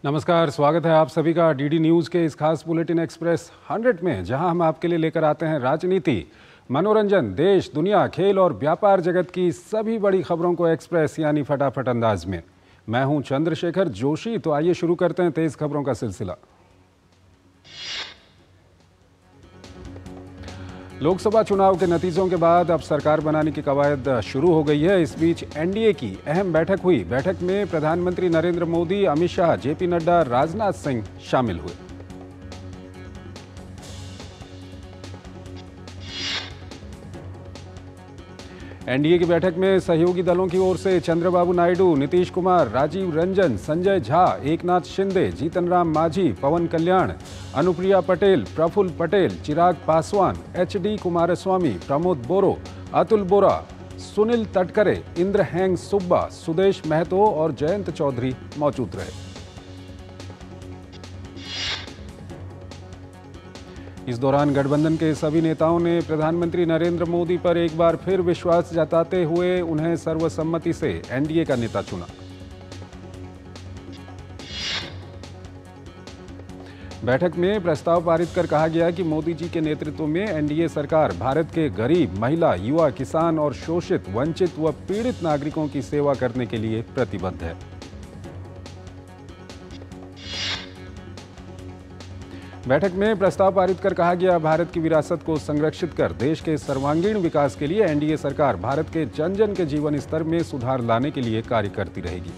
नमस्कार, स्वागत है आप सभी का डीडी न्यूज़ के इस खास बुलेटिन एक्सप्रेस 100 में, जहां हम आपके लिए लेकर आते हैं राजनीति, मनोरंजन, देश, दुनिया, खेल और व्यापार जगत की सभी बड़ी खबरों को एक्सप्रेस यानी फटाफट अंदाज में। मैं हूं चंद्रशेखर जोशी। तो आइए शुरू करते हैं तेज खबरों का सिलसिला। लोकसभा चुनाव के नतीजों के बाद अब सरकार बनाने की कवायद शुरू हो गई है। इस बीच एनडीए की अहम बैठक हुई। बैठक में प्रधानमंत्री नरेंद्र मोदी, अमित शाह, जेपी नड्डा, राजनाथ सिंह शामिल हुए। एनडीए की बैठक में सहयोगी दलों की ओर से चंद्रबाबू नायडू, नीतीश कुमार, राजीव रंजन, संजय झा, एकनाथ शिंदे, जीतन राम मांझी, पवन कल्याण, अनुप्रिया पटेल, प्रफुल्ल पटेल, चिराग पासवान, एचडी कुमारस्वामी, प्रमोद बोरो, अतुल बोरा, सुनील तटकरे, इंद्र हैंग सुब्बा, सुदेश महतो और जयंत चौधरी मौजूद रहे। इस दौरान गठबंधन के सभी नेताओं ने प्रधानमंत्री नरेंद्र मोदी पर एक बार फिर विश्वास जताते हुए उन्हें सर्वसम्मति से एनडीए का नेता चुना। बैठक में प्रस्ताव पारित कर कहा गया कि मोदी जी के नेतृत्व में एनडीए सरकार भारत के गरीब, महिला, युवा, किसान और शोषित, वंचित व पीड़ित नागरिकों की सेवा करने के लिए प्रतिबद्ध है। बैठक में प्रस्ताव पारित कर कहा गया, भारत की विरासत को संरक्षित कर देश के सर्वांगीण विकास के लिए एनडीए सरकार भारत के जन जन के जीवन स्तर में सुधार लाने के लिए कार्य करती रहेगी।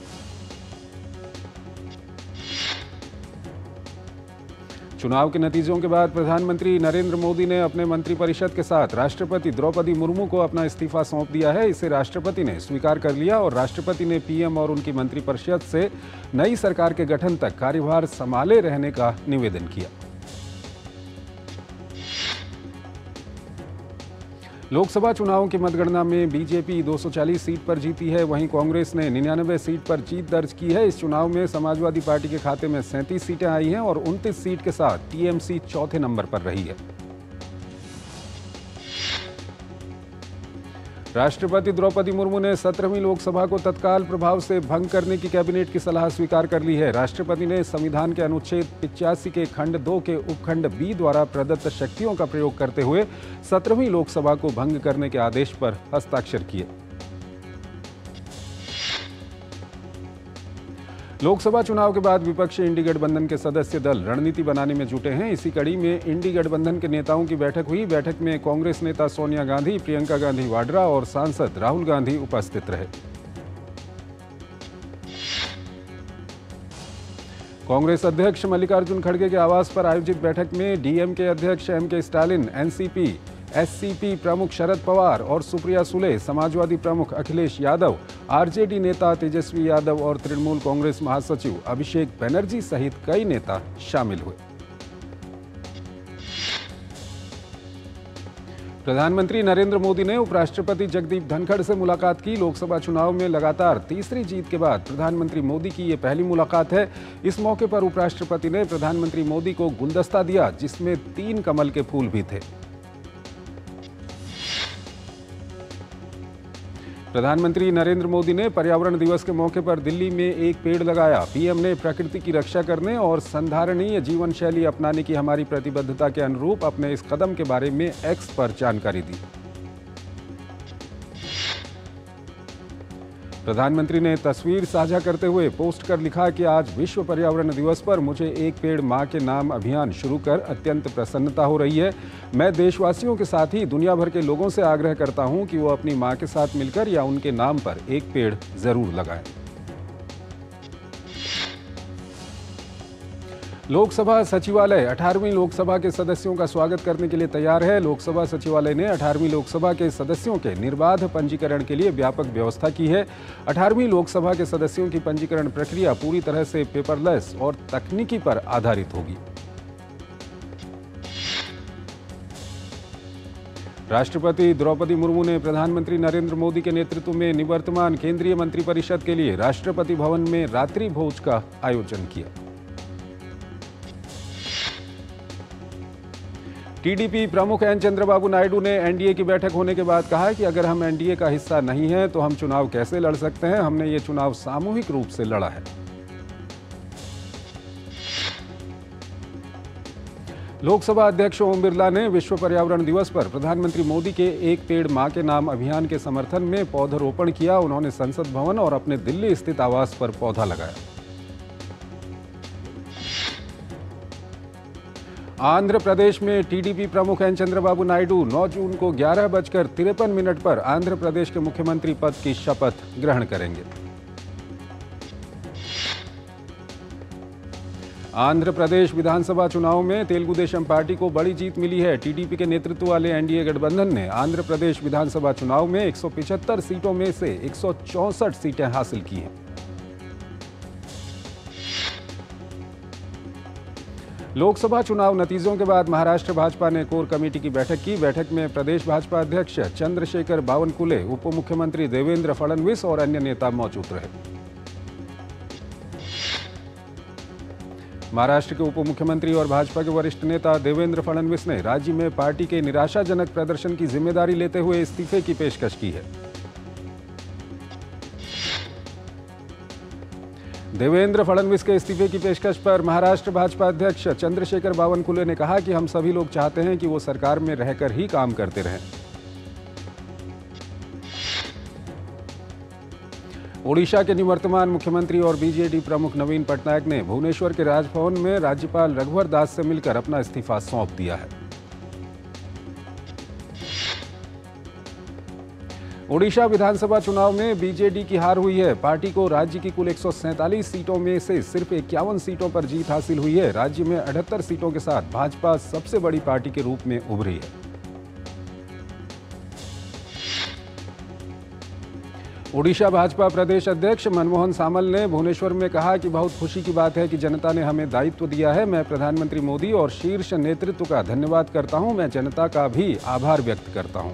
चुनाव के नतीजों के बाद प्रधानमंत्री नरेंद्र मोदी ने अपने मंत्रिपरिषद के साथ राष्ट्रपति द्रौपदी मुर्मू को अपना इस्तीफा सौंप दिया है। इसे राष्ट्रपति ने स्वीकार कर लिया और राष्ट्रपति ने पीएम और उनकी मंत्रिपरिषद से नई सरकार के गठन तक कार्यभार संभाले रहने का निवेदन किया। लोकसभा चुनावों की मतगणना में बीजेपी 240 सीट पर जीती है, वहीं कांग्रेस ने 99 सीट पर जीत दर्ज की है। इस चुनाव में समाजवादी पार्टी के खाते में 37 सीटें आई हैं और 29 सीट के साथ टीएमसी चौथे नंबर पर रही है। राष्ट्रपति द्रौपदी मुर्मू ने 17वीं लोकसभा को तत्काल प्रभाव से भंग करने की कैबिनेट की सलाह स्वीकार कर ली है। राष्ट्रपति ने संविधान के अनुच्छेद 85 के खंड 2 के उपखंड बी द्वारा प्रदत्त शक्तियों का प्रयोग करते हुए 17वीं लोकसभा को भंग करने के आदेश पर हस्ताक्षर किए। लोकसभा चुनाव के बाद विपक्षी इंडी गठबंधन के सदस्य दल रणनीति बनाने में जुटे हैं। इसी कड़ी में इंडी गठबंधन के नेताओं की बैठक हुई। बैठक में कांग्रेस नेता सोनिया गांधी, प्रियंका गांधी वाड्रा और सांसद राहुल गांधी उपस्थित रहे। कांग्रेस अध्यक्ष मल्लिकार्जुन खड़गे के आवास पर आयोजित बैठक में डीएमके अध्यक्ष एमके स्टालिन, एनसीपी एससीपी प्रमुख शरद पवार और सुप्रिया सुले, समाजवादी प्रमुख अखिलेश यादव, आरजेडी नेता तेजस्वी यादव और तृणमूल कांग्रेस महासचिव अभिषेक बनर्जी सहित कई नेता शामिल हुए। प्रधानमंत्री नरेंद्र मोदी ने उपराष्ट्रपति जगदीप धनखड़ से मुलाकात की। लोकसभा चुनाव में लगातार तीसरी जीत के बाद प्रधानमंत्री मोदी की ये पहली मुलाकात है। इस मौके पर उपराष्ट्रपति ने प्रधानमंत्री मोदी को गुलदस्ता दिया, जिसमें 3 कमल के फूल भी थे। प्रधानमंत्री नरेंद्र मोदी ने पर्यावरण दिवस के मौके पर दिल्ली में एक पेड़ लगाया। पीएम ने प्रकृति की रक्षा करने और संधारणीय जीवन शैली अपनाने की हमारी प्रतिबद्धता के अनुरूप अपने इस कदम के बारे में एक्स पर जानकारी दी। प्रधानमंत्री ने तस्वीर साझा करते हुए पोस्ट कर लिखा कि आज विश्व पर्यावरण दिवस पर मुझे एक पेड़ मां के नाम अभियान शुरू कर अत्यंत प्रसन्नता हो रही है। मैं देशवासियों के साथ ही दुनिया भर के लोगों से आग्रह करता हूं कि वो अपनी मां के साथ मिलकर या उनके नाम पर एक पेड़ जरूर लगाएं। लोकसभा सचिवालय 18वीं लोकसभा के सदस्यों का स्वागत करने के लिए तैयार है। लोकसभा सचिवालय ने 18वीं लोकसभा के सदस्यों के निर्बाध पंजीकरण के लिए व्यापक व्यवस्था की है। 18वीं लोकसभा के सदस्यों की पंजीकरण प्रक्रिया पूरी तरह से पेपरलेस और तकनीकी पर आधारित होगी। राष्ट्रपति द्रौपदी मुर्मू ने प्रधानमंत्री नरेंद्र मोदी के नेतृत्व में निवर्तमान केंद्रीय मंत्रिपरिषद के लिए राष्ट्रपति भवन में रात्रि भोज का आयोजन किया। टीडीपी प्रमुख एन चंद्रबाबू नायडू ने एनडीए की बैठक होने के बाद कहा कि अगर हम एनडीए का हिस्सा नहीं हैं तो हम चुनाव कैसे लड़ सकते हैं। हमने ये चुनाव सामूहिक रूप से लड़ा है। लोकसभा अध्यक्ष ओम बिरला ने विश्व पर्यावरण दिवस पर प्रधानमंत्री मोदी के एक पेड़ मां के नाम अभियान के समर्थन में पौधरोपण किया। उन्होंने संसद भवन और अपने दिल्ली स्थित आवास पर पौधा लगाया। आंध्र प्रदेश में टीडीपी प्रमुख एन चंद्रबाबू नायडू 9 जून को 11:53 पर आंध्र प्रदेश के मुख्यमंत्री पद की शपथ ग्रहण करेंगे। आंध्र प्रदेश विधानसभा चुनाव में तेलुगु देशम पार्टी को बड़ी जीत मिली है। टीडीपी के नेतृत्व वाले एनडीए गठबंधन ने आंध्र प्रदेश विधानसभा चुनाव में 175 सीटों में से 164 सीटें हासिल की हैं। लोकसभा चुनाव नतीजों के बाद महाराष्ट्र भाजपा ने कोर कमेटी की बैठक की। बैठक में प्रदेश भाजपा अध्यक्ष चंद्रशेखर बावनकुले, उप मुख्यमंत्री देवेंद्र फडणवीस और अन्य नेता मौजूद रहे। महाराष्ट्र के उप मुख्यमंत्री और भाजपा के वरिष्ठ नेता देवेंद्र फडणवीस ने राज्य में पार्टी के निराशाजनक प्रदर्शन की जिम्मेदारी लेते हुए इस्तीफे की पेशकश की है। देवेंद्र फडणवीस के इस्तीफे की पेशकश पर महाराष्ट्र भाजपा अध्यक्ष चंद्रशेखर बावनकुले ने कहा कि हम सभी लोग चाहते हैं कि वो सरकार में रहकर ही काम करते रहें। ओडिशा के निवर्तमान मुख्यमंत्री और बीजेडी प्रमुख नवीन पटनायक ने भुवनेश्वर के राजभवन में राज्यपाल रघुवर दास से मिलकर अपना इस्तीफा सौंप दिया है। ओडिशा विधानसभा चुनाव में बीजेडी की हार हुई है। पार्टी को राज्य की कुल 147 सीटों में से सिर्फ 51 सीटों पर जीत हासिल हुई है। राज्य में 78 सीटों के साथ भाजपा सबसे बड़ी पार्टी के रूप में उभरी है। ओडिशा भाजपा प्रदेश अध्यक्ष मनमोहन सामल ने भुवनेश्वर में कहा कि बहुत खुशी की बात है कि जनता ने हमें दायित्व दिया है। मैं प्रधानमंत्री मोदी और शीर्ष नेतृत्व का धन्यवाद करता हूं। मैं जनता का भी आभार व्यक्त करता हूं।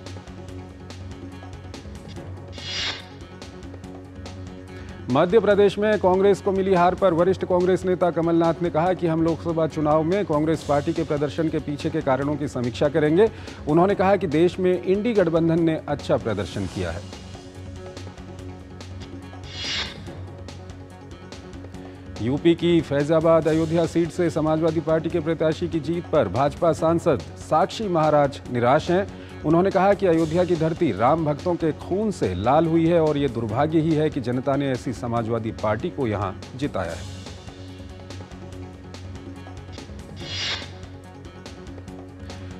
मध्य प्रदेश में कांग्रेस को मिली हार पर वरिष्ठ कांग्रेस नेता कमलनाथ ने कहा कि हम लोकसभा चुनाव में कांग्रेस पार्टी के प्रदर्शन के पीछे के कारणों की समीक्षा करेंगे। उन्होंने कहा कि देश में इंडी गठबंधन ने अच्छा प्रदर्शन किया है। यूपी की फैजाबाद अयोध्या सीट से समाजवादी पार्टी के प्रत्याशी की जीत पर भाजपा सांसद साक्षी महाराज निराश हैं। उन्होंने कहा कि अयोध्या की धरती राम भक्तों के खून से लाल हुई है और ये दुर्भाग्य ही है कि जनता ने ऐसी समाजवादी पार्टी को यहां जिताया है।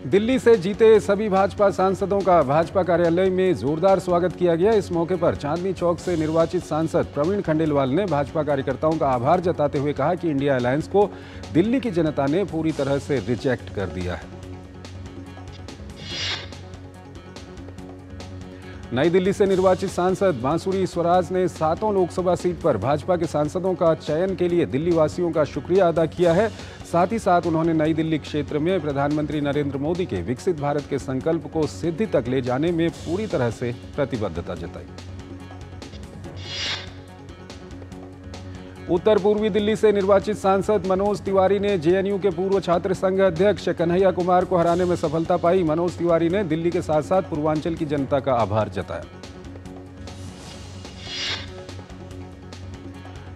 दिल्ली से जीते सभी भाजपा सांसदों का भाजपा कार्यालय में जोरदार स्वागत किया गया। इस मौके पर चांदनी चौक से निर्वाचित सांसद प्रवीण खंडेलवाल ने भाजपा कार्यकर्ताओं का आभार जताते हुए कहा कि इंडिया अलायंस को दिल्ली की जनता ने पूरी तरह से रिजेक्ट कर दिया है। नई दिल्ली से निर्वाचित सांसद बांसुरी स्वराज ने 7 लोकसभा सीट पर भाजपा के सांसदों का चयन के लिए दिल्ली वासियों का शुक्रिया अदा किया है। साथ ही साथ उन्होंने नई दिल्ली क्षेत्र में प्रधानमंत्री नरेंद्र मोदी के विकसित भारत के संकल्प को सिद्धि तक ले जाने में पूरी तरह से प्रतिबद्धता जताई। उत्तर पूर्वी दिल्ली से निर्वाचित सांसद मनोज तिवारी ने जेएनयू के पूर्व छात्र संघ अध्यक्ष कन्हैया कुमार को हराने में सफलता पाई। मनोज तिवारी ने दिल्ली के साथ साथ पूर्वांचल की जनता का आभार जताया।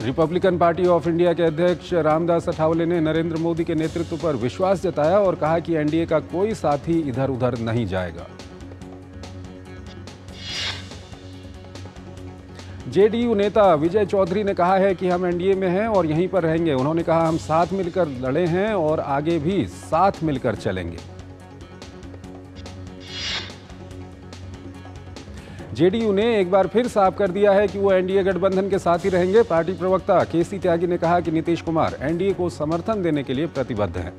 रिपब्लिकन पार्टी ऑफ इंडिया के अध्यक्ष रामदास अठावले ने नरेंद्र मोदी के नेतृत्व पर विश्वास जताया और कहा कि एनडीए का कोई साथी इधर उधर नहीं जाएगा। जेडीयू नेता विजय चौधरी ने कहा है कि हम एनडीए में हैं और यहीं पर रहेंगे। उन्होंने कहा हम साथ मिलकर लड़े हैं और आगे भी साथ मिलकर चलेंगे। जेडीयू ने एक बार फिर साफ कर दिया है कि वो एनडीए गठबंधन के साथ ही रहेंगे। पार्टी प्रवक्ता केसी त्यागी ने कहा कि नीतीश कुमार एनडीए को समर्थन देने के लिए प्रतिबद्ध हैं।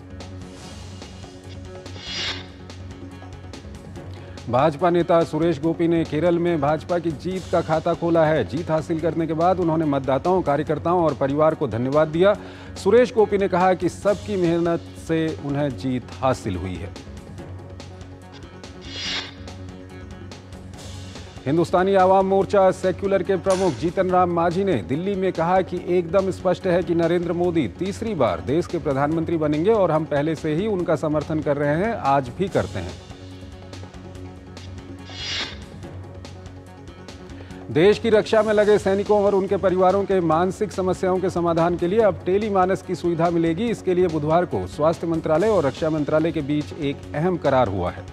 भाजपा नेता सुरेश गोपी ने केरल में भाजपा की जीत का खाता खोला है। जीत हासिल करने के बाद उन्होंने मतदाताओं, कार्यकर्ताओं और परिवार को धन्यवाद दिया। सुरेश गोपी ने कहा कि सबकी मेहनत से उन्हें जीत हासिल हुई है। हिंदुस्तानी आवाम मोर्चा सेक्युलर के प्रमुख जीतन राम मांझी ने दिल्ली में कहा कि एकदम स्पष्ट है कि नरेंद्र मोदी तीसरी बार देश के प्रधानमंत्री बनेंगे और हम पहले से ही उनका समर्थन कर रहे हैं, आज भी करते हैं। देश की रक्षा में लगे सैनिकों और उनके परिवारों के मानसिक समस्याओं के समाधान के लिए अब टेलीमानस की सुविधा मिलेगी। इसके लिए बुधवार को स्वास्थ्य मंत्रालय और रक्षा मंत्रालय के बीच एक अहम करार हुआ है।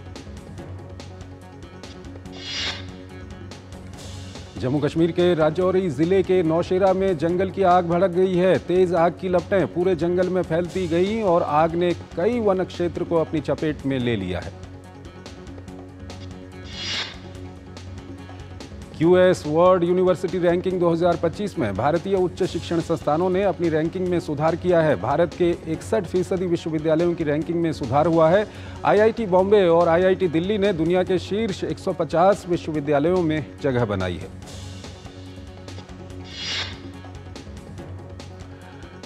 जम्मू कश्मीर के राजौरी जिले के नौशेरा में जंगल की आग भड़क गई है। तेज आग की लपटें पूरे जंगल में फैलती गईं और आग ने कई वन क्षेत्र को अपनी चपेट में ले लिया है। QS वर्ल्ड यूनिवर्सिटी रैंकिंग 2025 में भारतीय उच्च शिक्षण संस्थानों ने अपनी रैंकिंग में सुधार किया है। भारत के 61% विश्वविद्यालयों की रैंकिंग में सुधार हुआ है। IIT बॉम्बे और IIT दिल्ली ने दुनिया के शीर्ष 150 विश्वविद्यालयों में जगह बनाई है।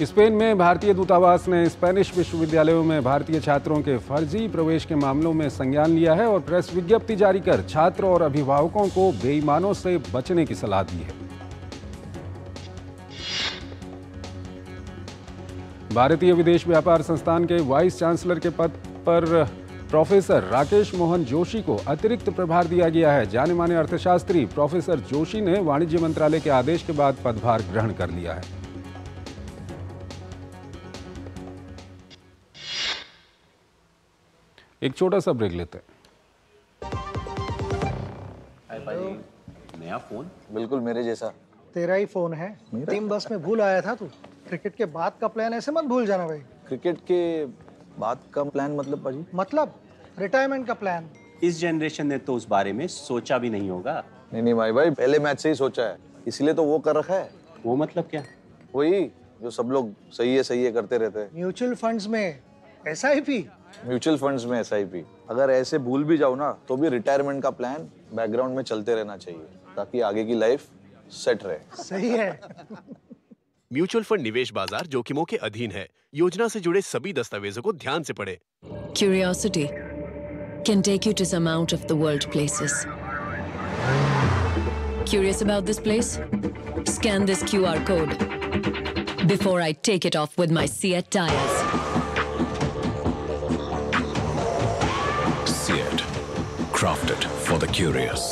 स्पेन में भारतीय दूतावास ने स्पेनिश विश्वविद्यालयों में भारतीय छात्रों के फर्जी प्रवेश के मामलों में संज्ञान लिया है और प्रेस विज्ञप्ति जारी कर छात्र और अभिभावकों को बेईमानों से बचने की सलाह दी है। भारतीय विदेश व्यापार संस्थान के वाइस चांसलर के पद पर प्रोफेसर राकेश मोहन जोशी को अतिरिक्त प्रभार दिया गया है। जाने माने अर्थशास्त्री प्रोफेसर जोशी ने वाणिज्य मंत्रालय के आदेश के बाद पदभार ग्रहण कर लिया है। एक छोटा सा ब्रेक लेते हैं। नया फोन? बिल्कुल मेरे जैसा। तेरा ही फोन है। टीम बस में भूल आया था तू। क्रिकेट के बाद का प्लान ऐसे मत भूल जाना भाई। क्रिकेट के बाद का प्लान मतलब पाजी? मतलब रिटायरमेंट का प्लान। इस जनरेशन ने तो उस बारे में सोचा भी नहीं होगा। नहीं भाई पहले मैच से ही सोचा है, इसलिए तो वो कर रखा है। वो मतलब क्या? वही जो सब लोग सही है करते रहते हैं। म्यूचुअल फंड्स में SIP। म्यूचुअल फंड्स में SIP। अगर ऐसे भूल भी जाओ ना तो भी रिटायरमेंट का प्लान बैकग्राउंड में चलते रहना चाहिए ताकि आगे की लाइफ सेट रहे। सही है। म्यूचुअल फंड निवेश बाजार जोखिमों के अधीन है। योजना से जुड़े सभी दस्तावेजों को ध्यान से पढ़ें। Curiosity can take you to some out of the world places. Curious about this place? Scan this QR code before I take it off with my Seat tires. Seat, crafted for the curious.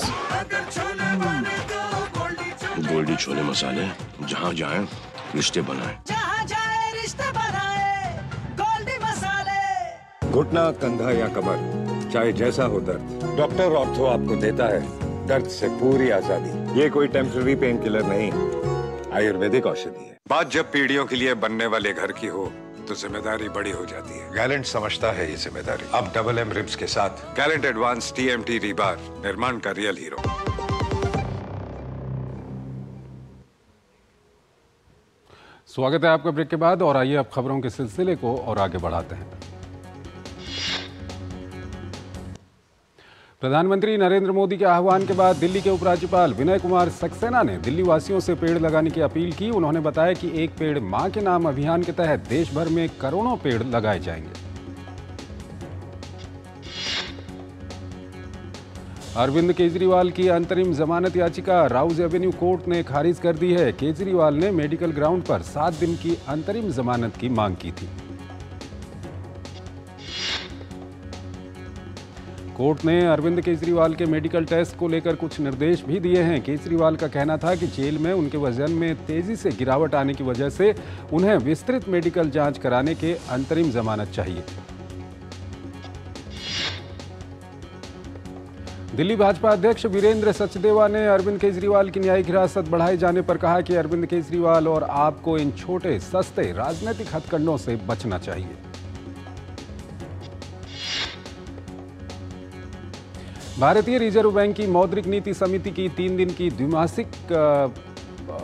Goldy chole मसाले, जहाँ जाएं रिश्ते बनाएं। जहाँ जाए रिश्ते बनाए, गोल्डी मसाले। घुटना, कंधा या कमर, चाहे जैसा हो दर्द, डॉक्टर ऑर्थो आपको देता है दर्द से पूरी आजादी। ये कोई टेम्पररी पेन किलर नहीं, आयुर्वेदिक औषधि है। बात जब पीढ़ियों के लिए बनने वाले घर की हो तो जिम्मेदारी बड़ी हो जाती है। गैलेंट समझता है ये जिम्मेदारी। अब MM रिब्स के साथ गैलेंट एडवांस TMT रीबार, निर्माण का रियल हीरो। स्वागत है आपका ब्रेक के बाद और आइए अब खबरों के सिलसिले को और आगे बढ़ाते हैं। प्रधानमंत्री नरेंद्र मोदी के आह्वान के बाद दिल्ली के उपराज्यपाल विनय कुमार सक्सेना ने दिल्ली वासियों से पेड़ लगाने की अपील की। उन्होंने बताया कि एक पेड़ मां के नाम अभियान के तहत देश भर में करोड़ों पेड़ लगाए जाएंगे। अरविंद केजरीवाल की अंतरिम जमानत याचिका राउज एवेन्यू कोर्ट ने खारिज कर दी है। केजरीवाल ने मेडिकल ग्राउंड पर 7 दिन की अंतरिम जमानत की मांग की थी। कोर्ट ने अरविंद केजरीवाल के मेडिकल टेस्ट को लेकर कुछ निर्देश भी दिए हैं। केजरीवाल का कहना था कि जेल में उनके वजन में तेजी से गिरावट आने की वजह से उन्हें विस्तृत मेडिकल जांच कराने के अंतरिम जमानत चाहिए। दिल्ली भाजपा अध्यक्ष वीरेंद्र सचदेवा ने अरविंद केजरीवाल की न्यायिक हिरासत बढ़ाए जाने पर कहा कि अरविंद केजरीवाल और आपको इन छोटे सस्ते राजनीतिक हथकंडों से बचना चाहिए। भारतीय रिजर्व बैंक की मौद्रिक नीति समिति की 3 दिन की द्विमासिक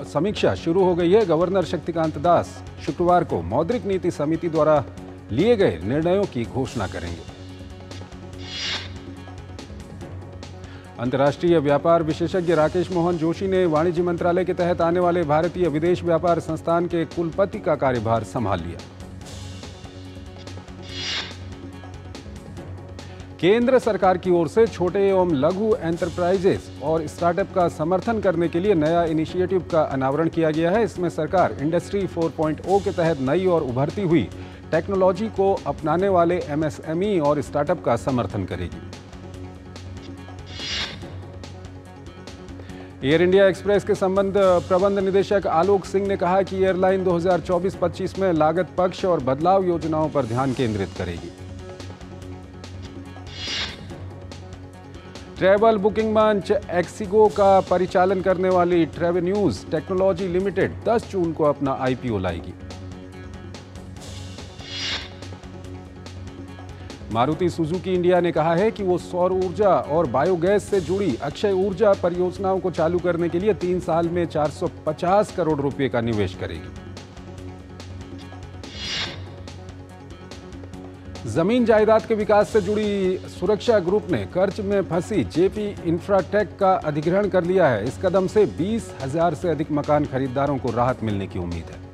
समीक्षा शुरू हो गई है। गवर्नर शक्तिकांत दास शुक्रवार को मौद्रिक नीति समिति द्वारा लिए गए निर्णयों की घोषणा करेंगे। अंतर्राष्ट्रीय व्यापार विशेषज्ञ राकेश मोहन जोशी ने वाणिज्य मंत्रालय के तहत आने वाले भारतीय विदेश व्यापार संस्थान के कुलपति का कार्यभार संभाल लिया। केंद्र सरकार की ओर से छोटे एवं लघु एंटरप्राइजेस और स्टार्टअप का समर्थन करने के लिए नया इनिशिएटिव का अनावरण किया गया है। इसमें सरकार इंडस्ट्री 4.0 के तहत नई और उभरती हुई टेक्नोलॉजी को अपनाने वाले MSME और स्टार्टअप का समर्थन करेगी। एयर इंडिया एक्सप्रेस के प्रबंध निदेशक आलोक सिंह ने कहा कि एयरलाइन 2024-25 में लागत पक्ष और बदलाव योजनाओं पर ध्यान केंद्रित करेगी। ट्रैवल बुकिंग मंच एक्सिगो का परिचालन करने वाली ट्रेवेन्यूज टेक्नोलॉजी लिमिटेड 10 जून को अपना आईपीओ लाएगी। मारुति सुजुकी इंडिया ने कहा है कि वो सौर ऊर्जा और बायोगैस से जुड़ी अक्षय ऊर्जा परियोजनाओं को चालू करने के लिए 3 साल में 450 करोड़ रुपए का निवेश करेगी। जमीन जायदाद के विकास से जुड़ी सुरक्षा ग्रुप ने कर्ज में फंसी जेपी इंफ्राटेक का अधिग्रहण कर लिया है। इस कदम से 20,000 से अधिक मकान खरीदारों को राहत मिलने की उम्मीद है।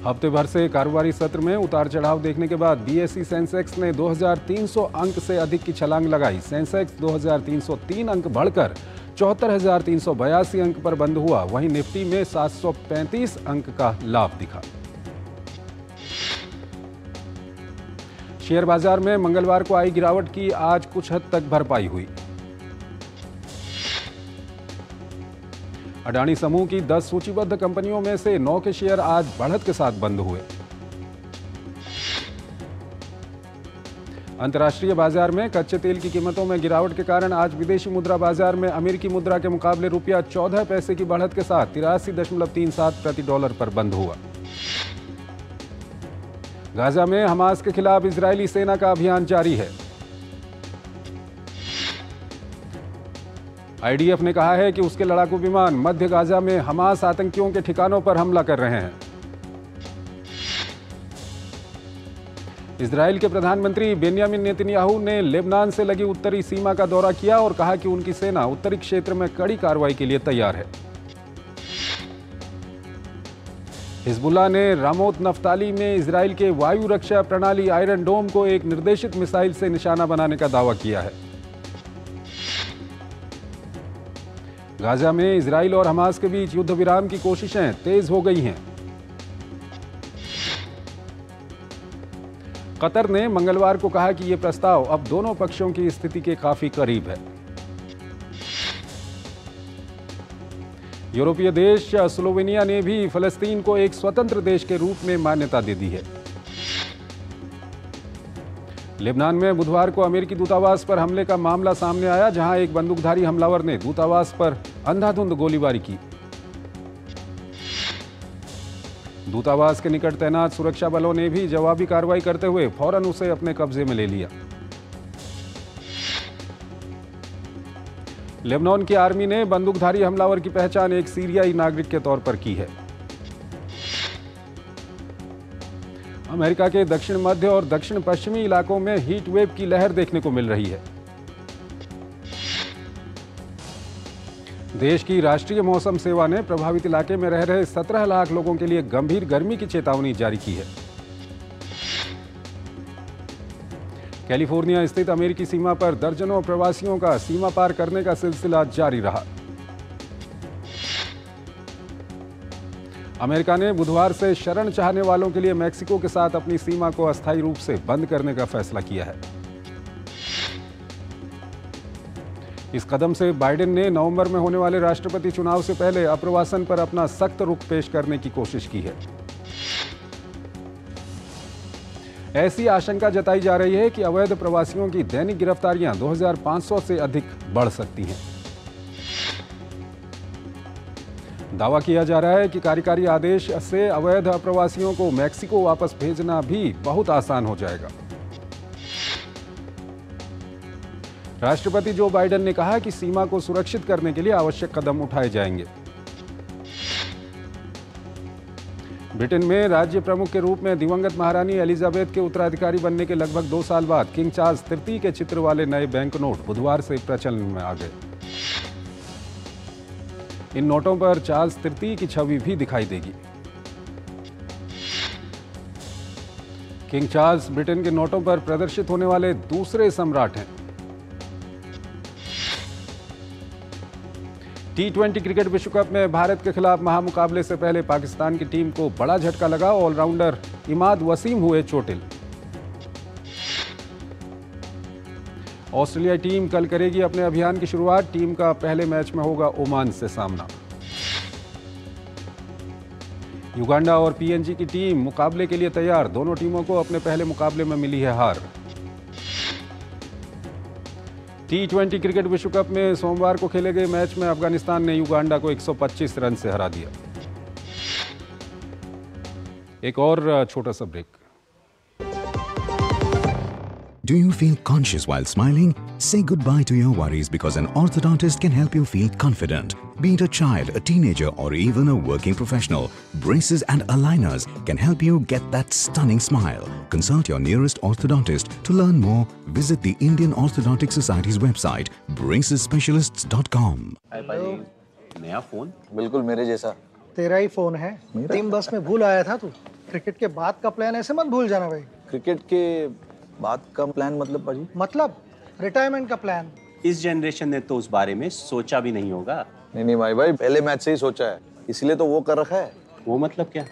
हफ्ते भर से कारोबारी सत्र में उतार चढ़ाव देखने के बाद बीएसई सेंसेक्स ने 2300 अंक से अधिक की छलांग लगाई। सेंसेक्स 2303 अंक बढ़कर 74,382 अंक पर बंद हुआ। वहीं निफ्टी में 735 अंक का लाभ दिखा। शेयर बाजार में मंगलवार को आई गिरावट की आज कुछ हद तक भरपाई हुई। अडानी समूह की 10 सूचीबद्ध कंपनियों में से 9 के शेयर आज बढ़त के साथ बंद हुए। अंतर्राष्ट्रीय बाजार में कच्चे तेल की कीमतों में गिरावट के कारण आज विदेशी मुद्रा बाजार में अमेरिकी मुद्रा के मुकाबले रुपया 14 पैसे की बढ़त के साथ 83.37 प्रति डॉलर पर बंद हुआ। गाजा में हमास के खिलाफ इजरायली सेना का अभियान जारी है। आईडीएफ ने कहा है कि उसके लड़ाकू विमान मध्य गाजा में हमास आतंकियों के ठिकानों पर हमला कर रहे हैं। इजराइल के प्रधानमंत्री बेंयामिन नेतन्याहू ने लेबनान से लगी उत्तरी सीमा का दौरा किया और कहा कि उनकी सेना उत्तरी क्षेत्र में कड़ी कार्रवाई के लिए तैयार है। हिजबुल्लाह ने रामोत नफ्ताली में इजराइल के वायु रक्षा प्रणाली आयरन डोम को एक निर्देशित मिसाइल से निशाना बनाने का दावा किया है। गाजा में इजराइल और हमास के बीच युद्ध विराम की कोशिशें तेज हो गई हैं। कतर ने मंगलवार को कहा कि यह प्रस्ताव अब दोनों पक्षों की स्थिति के काफी करीब है। यूरोपीय देश स्लोवेनिया ने भी फलस्तीन को एक स्वतंत्र देश के रूप में मान्यता दे दी है। लेबनान में बुधवार को अमेरिकी दूतावास पर हमले का मामला सामने आया, जहां एक बंदूकधारी हमलावर ने दूतावास पर अंधाधुंध गोलीबारी की। दूतावास के निकट तैनात सुरक्षा बलों ने भी जवाबी कार्रवाई करते हुए फौरन उसे अपने कब्जे में ले लिया। लेबनान की आर्मी ने बंदूकधारी हमलावर की पहचान एक सीरियाई नागरिक के तौर पर की है। अमेरिका के दक्षिण मध्य और दक्षिण पश्चिमी इलाकों में हीट वेव की लहर देखने को मिल रही है। देश की राष्ट्रीय मौसम सेवा ने प्रभावित इलाके में रह रहे 17 लाख लोगों के लिए गंभीर गर्मी की चेतावनी जारी की है। कैलिफोर्निया स्थित अमेरिकी सीमा पर दर्जनों प्रवासियों का सीमा पार करने का सिलसिला जारी रहा। अमेरिका ने बुधवार से शरण चाहने वालों के लिए मैक्सिको के साथ अपनी सीमा को अस्थायी रूप से बंद करने का फैसला किया है। इस कदम से बाइडेन ने नवंबर में होने वाले राष्ट्रपति चुनाव से पहले अप्रवासन पर अपना सख्त रुख पेश करने की कोशिश की है। ऐसी आशंका जताई जा रही है कि अवैध प्रवासियों की दैनिक गिरफ्तारियां 2500 से अधिक बढ़ सकती हैं। दावा किया जा रहा है कि कार्यकारी आदेश से अवैध अप्रवासियों को मैक्सिको वापस भेजना भी बहुत आसान हो जाएगा। राष्ट्रपति जो बाइडेन ने कहा कि सीमा को सुरक्षित करने के लिए आवश्यक कदम उठाए जाएंगे। ब्रिटेन में राज्य प्रमुख के रूप में दिवंगत महारानी एलिजाबेथ के उत्तराधिकारी बनने के लगभग 2 साल बाद किंग चार्ल्स तृतीय के चित्र वाले नए बैंक नोट बुधवार से प्रचलन में आ गए। इन नोटों पर चार्ल्स तृतीय की छवि भी दिखाई देगी। किंग चार्ल्स ब्रिटेन के नोटों पर प्रदर्शित होने वाले दूसरे सम्राट हैं। T20 क्रिकेट विश्व कप में भारत के खिलाफ महामुकाबले से पहले पाकिस्तान की टीम को बड़ा झटका लगा। ऑलराउंडर इमाद वसीम हुए चोटिल। ऑस्ट्रेलिया टीम कल करेगी अपने अभियान की शुरुआत। टीम का पहले मैच में होगा ओमान से सामना। युगांडा और पीएनजी की टीम मुकाबले के लिए तैयार। दोनों टीमों को अपने पहले मुकाबले में मिली है हार। T20 क्रिकेट विश्व कप में सोमवार को खेले गए मैच में अफगानिस्तान ने युगांडा को 125 रन से हरा दिया। एक और छोटा सा break. Do you feel conscious while smiling? Say goodbye to your worries because an orthodontist can help you feel confident. Be it a child, a teenager, or even a working professional, braces and aligners can help you get that stunning smile. Consult your nearest orthodontist. To learn more, visit the Indian Orthodontic Society's website, bracesspecialists.com. नया phone? बिल्कुल मेरे जैसा। तेरा ही phone है। Team बस में भूल आया था तू। क्रिकेट के बाद का प्लान ऐसे मत भूल जाना भाई। क्रिकेट के बाद का प्लान मतलब पाजी? मतलब रिटायरमेंट का प्लान। इस जनरेशन ने तो उस बारे में सोचा भी नहीं होगा। नहीं भाई पहले मैच से ही सोचा है, इसलिए तो वो कर रखा है। वो मतलब क्या?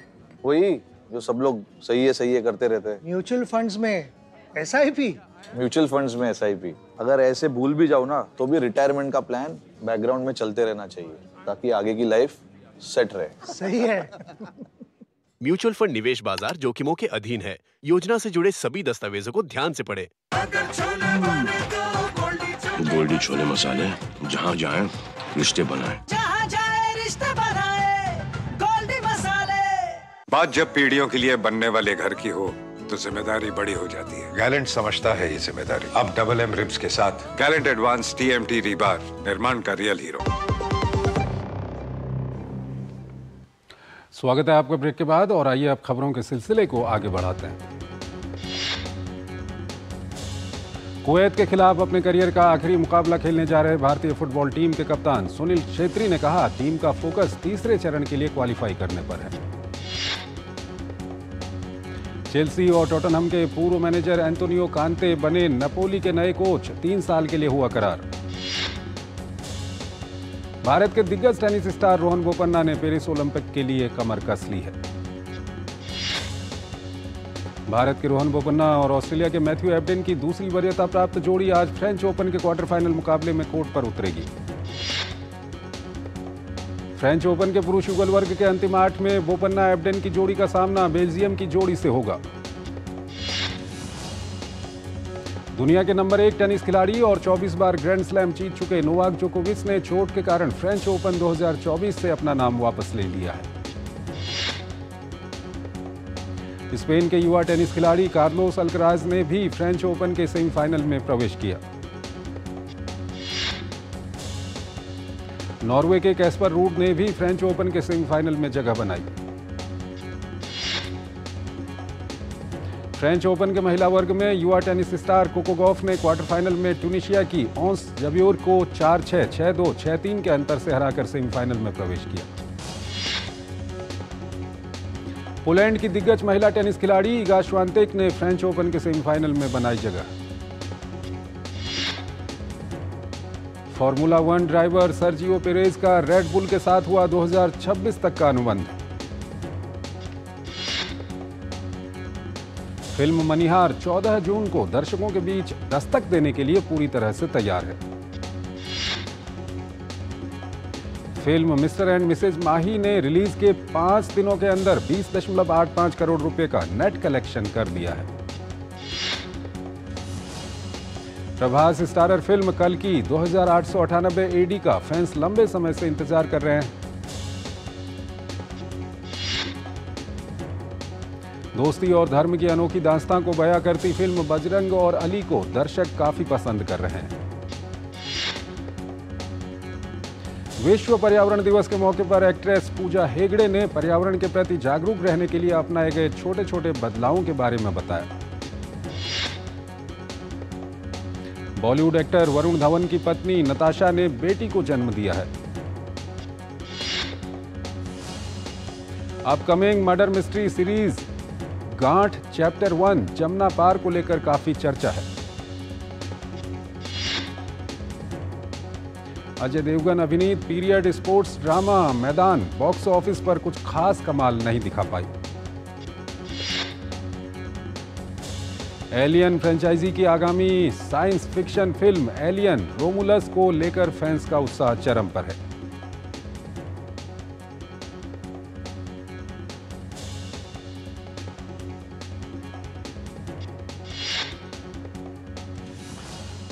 वही जो सब लोग सही है करते रहते हैं। म्यूचुअल फंड्स में SIP। म्यूचुअल फंड्स में SIP। अगर ऐसे भूल भी जाओ ना तो भी रिटायरमेंट का प्लान बैकग्राउंड में चलते रहना चाहिए ताकि आगे की लाइफ सेट रहे। सही है। म्यूचुअल फंड निवेश बाजार जोखिमों के अधीन है। योजना से जुड़े सभी दस्तावेजों को ध्यान से पढ़ें। गोल्डी छोले मसाले, जहाँ जाए रिश्ते बनाए। जहाँ जाए रिश्ते बनाए, गोल्डी मसाले। बात जब पीढ़ियों के लिए बनने वाले घर की हो तो जिम्मेदारी बड़ी हो जाती है। गैलेंट समझता है ये जिम्मेदारी। अब डबल M रिब्स के साथ गैलेंट एडवांस TMT रीबार, निर्माण का रियल हीरो। स्वागत है आपका ब्रेक के बाद, और आइए अब खबरों के सिलसिले को आगे बढ़ाते हैं। कुवैत के खिलाफ अपने करियर का आखिरी मुकाबला खेलने जा रहे भारतीय फुटबॉल टीम के कप्तान सुनील छेत्री ने कहा, टीम का फोकस तीसरे चरण के लिए क्वालिफाई करने पर है। चेल्सी और टॉटनहम के पूर्व मैनेजर एंटोनियो कांते बने नपोली के नए कोच, 3 साल के लिए हुआ करार। भारत के दिग्गज टेनिस स्टार रोहन बोपन्ना ने पेरिस ओलंपिक के लिए कमर कस ली है। भारत के रोहन बोपन्ना और ऑस्ट्रेलिया के मैथ्यू एबडेन की दूसरी वरीयता प्राप्त जोड़ी आज फ्रेंच ओपन के क्वार्टर फाइनल मुकाबले में कोर्ट पर उतरेगी। फ्रेंच ओपन के पुरुष युगल वर्ग के अंतिम 8 में बोपन्ना एबडेन की जोड़ी का सामना बेल्जियम की जोड़ी से होगा। दुनिया के नंबर 1 टेनिस खिलाड़ी और 24 बार ग्रैंड स्लैम जीत चुके नोवाक जोकोविच ने चोट के कारण फ्रेंच ओपन 2024 से अपना नाम वापस ले लिया है। स्पेन के युवा टेनिस खिलाड़ी कार्लोस अल्कराज ने भी फ्रेंच ओपन के सेमीफाइनल में प्रवेश किया। नॉर्वे के कैस्पर रूड ने भी फ्रेंच ओपन के सेमीफाइनल में जगह बनाई। फ्रेंच ओपन के महिला वर्ग में युवा टेनिस स्टार कोको गॉफ ने क्वार्टर फाइनल में ट्यूनीशिया की ओंस जब्योर को 4-6, 6-2, 6-3 के अंतर से हराकर सेमीफाइनल में प्रवेश किया। पोलैंड की दिग्गज महिला टेनिस खिलाड़ी इगा श्वांतेक ने फ्रेंच ओपन के सेमीफाइनल में बनाई जगह। फॉर्मूला 1 ड्राइवर सर्जियो पेरेज का रेड बुल के साथ हुआ 2026 तक का अनुबंध। फिल्म मनिहार 14 जून को दर्शकों के बीच दस्तक देने के लिए पूरी तरह से तैयार है। फिल्म मिस्टर एंड मिसेज माही ने रिलीज के 5 दिनों के अंदर 20.85 करोड़ रुपए का नेट कलेक्शन कर दिया है। प्रभास स्टारर फिल्म कल की 2898 AD का फैंस लंबे समय से इंतजार कर रहे हैं। दोस्ती और धर्म की अनोखी दास्तां को बयां करती फिल्म बजरंग और अली को दर्शक काफी पसंद कर रहे हैं। विश्व पर्यावरण दिवस के मौके पर एक्ट्रेस पूजा हेगड़े ने पर्यावरण के प्रति जागरूक रहने के लिए अपनाए गए छोटे छोटे बदलावों के बारे में बताया। बॉलीवुड एक्टर वरुण धवन की पत्नी नताशा ने बेटी को जन्म दिया है। अपकमिंग मर्डर मिस्ट्री सीरीज गांठ चैप्टर 1 जमुना पार को लेकर काफी चर्चा है। अजय देवगन अभिनीत पीरियड स्पोर्ट्स ड्रामा मैदान बॉक्स ऑफिस पर कुछ खास कमाल नहीं दिखा पाई। एलियन फ्रेंचाइजी की आगामी science fiction film alien Romulus को लेकर फैंस का उत्साह चरम पर है।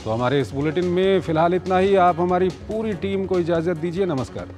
तो हमारे इस बुलेटिन में फिलहाल इतना ही। आप हमारी पूरी टीम को इजाजत दीजिए। नमस्कार।